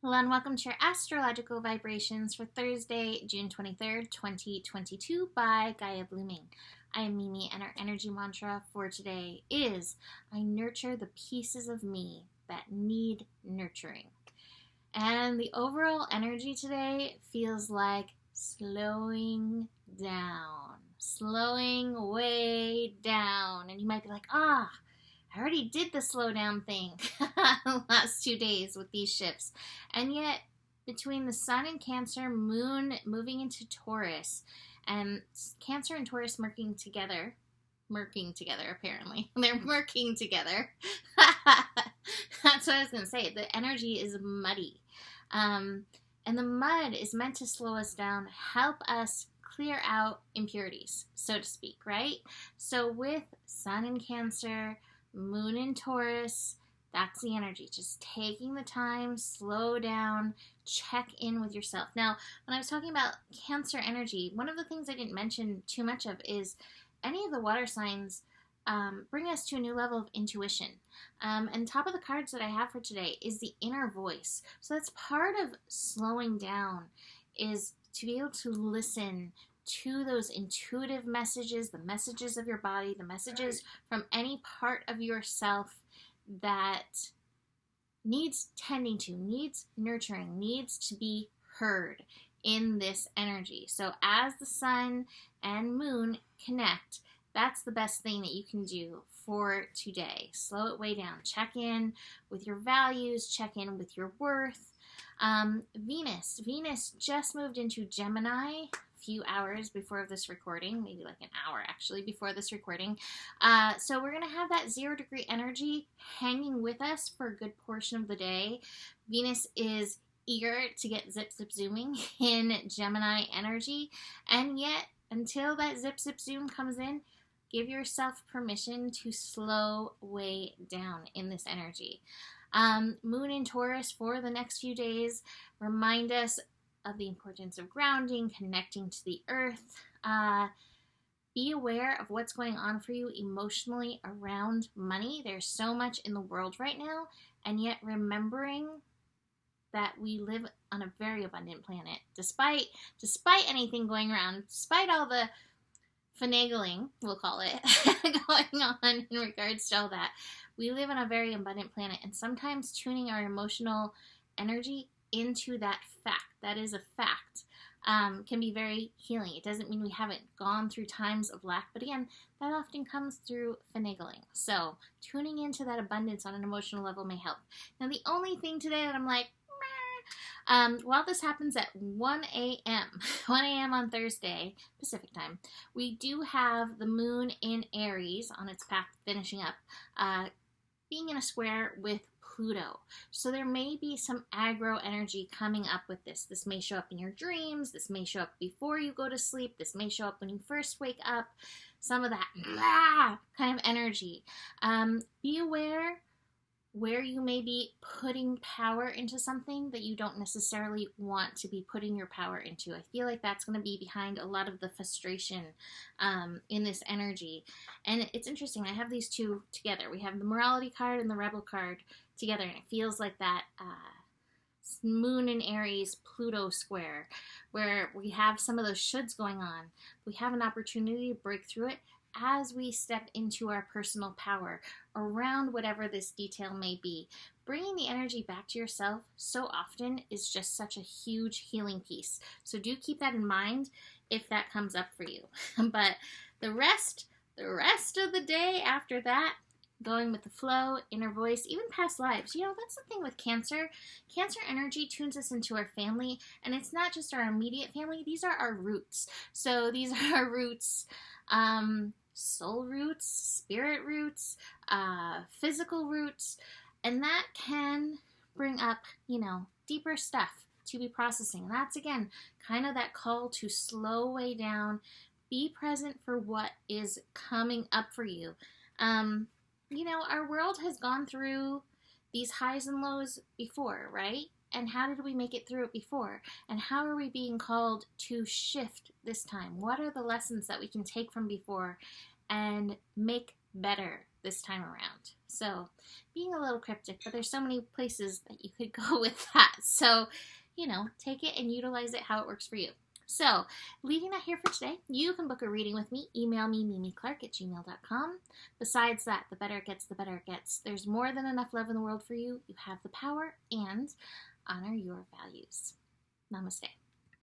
Hello and welcome to your astrological vibrations for Thursday, June 23rd, 2022 by Gaia Blooming. I am Mimi and our energy mantra for today is I nurture the pieces of me that need nurturing. And the overall energy today feels like slowing down, slowing way down. And you might be like, I already did the slow down thing the last 2 days with these shifts. And yet, between the Sun and Cancer, Moon moving into Taurus, and Cancer and Taurus murking together apparently. They're murking together. That's what I was going to say. The energy is muddy. And the mud is meant to slow us down, help us clear out impurities, so to speak, right? So with Sun in Cancer, Moon in Taurus, that's the energy. Just taking the time, slow down, check in with yourself. Now, when I was talking about Cancer energy, one of the things I didn't mention too much of is any of the water signs bring us to a new level of intuition. And top of the cards that I have for today is the inner voice. So that's part of slowing down, is to be able to listen to those intuitive messages, the messages of your body, the messages from any part of yourself that needs tending to, needs nurturing, needs to be heard in this energy. So as the Sun and Moon connect, that's the best thing that you can do for today. Slow it way down. Check in with your values, check in with your worth. Venus just moved into Gemini few hours before this recording, maybe like an hour actually before this recording. So we're going to have that 0-degree energy hanging with us for a good portion of the day. Venus is eager to get zip zooming in Gemini energy, and yet until that zip zoom comes in, give yourself permission to slow way down in this energy. Moon in Taurus for the next few days remind us of the importance of grounding, connecting to the earth. Be aware of what's going on for you emotionally around money. There's so much in the world right now, and yet remembering that we live on a very abundant planet. Despite anything going around, despite all the finagling, we'll call it, going on in regards to all that, we live on a very abundant planet, and sometimes tuning our emotional energy into that fact, that is a fact, can be very healing. It doesn't mean we haven't gone through times of lack, but again, that often comes through finagling. So tuning into that abundance on an emotional level may help. Now, the only thing today that I'm like, while this happens at 1 a.m. on Thursday, Pacific time, we do have the Moon in Aries on its path finishing up, being in a square with Pluto. So there may be some aggro energy coming up with this. This may show up in your dreams. This may show up before you go to sleep. This may show up when you first wake up. Some of that kind of energy. Be aware where you may be putting power into something that you don't necessarily want to be putting your power into. I feel like that's going to be behind a lot of the frustration in this energy. And it's interesting, I have these two together. We have the morality card and the rebel card together, and it feels like that Moon in Aries Pluto square where we have some of those shoulds going on. We have an opportunity to break through it as we step into our personal power around whatever this detail may be. Bringing the energy back to yourself so often is just such a huge healing piece. So do keep that in mind if that comes up for you. But the rest of the day after that, going with the flow, inner voice, even past lives. That's the thing with Cancer. Cancer energy tunes us into our family, and it's not just our immediate family. These are our roots. So these are our roots, soul roots, spirit roots, physical roots, and that can bring up, deeper stuff to be processing. And that's, again, kind of that call to slow way down, be present for what is coming up for you. Our world has gone through these highs and lows before, right? And how did we make it through it before? And how are we being called to shift this time? What are the lessons that we can take from before and make better this time around? So being a little cryptic, but there's so many places that you could go with that. So, take it and utilize it how it works for you. So, leaving that here for today. You can book a reading with me. Email me, mimiclark@gmail.com. Besides that, the better it gets, the better it gets. There's more than enough love in the world for you. You have the power, and honor your values. Namaste.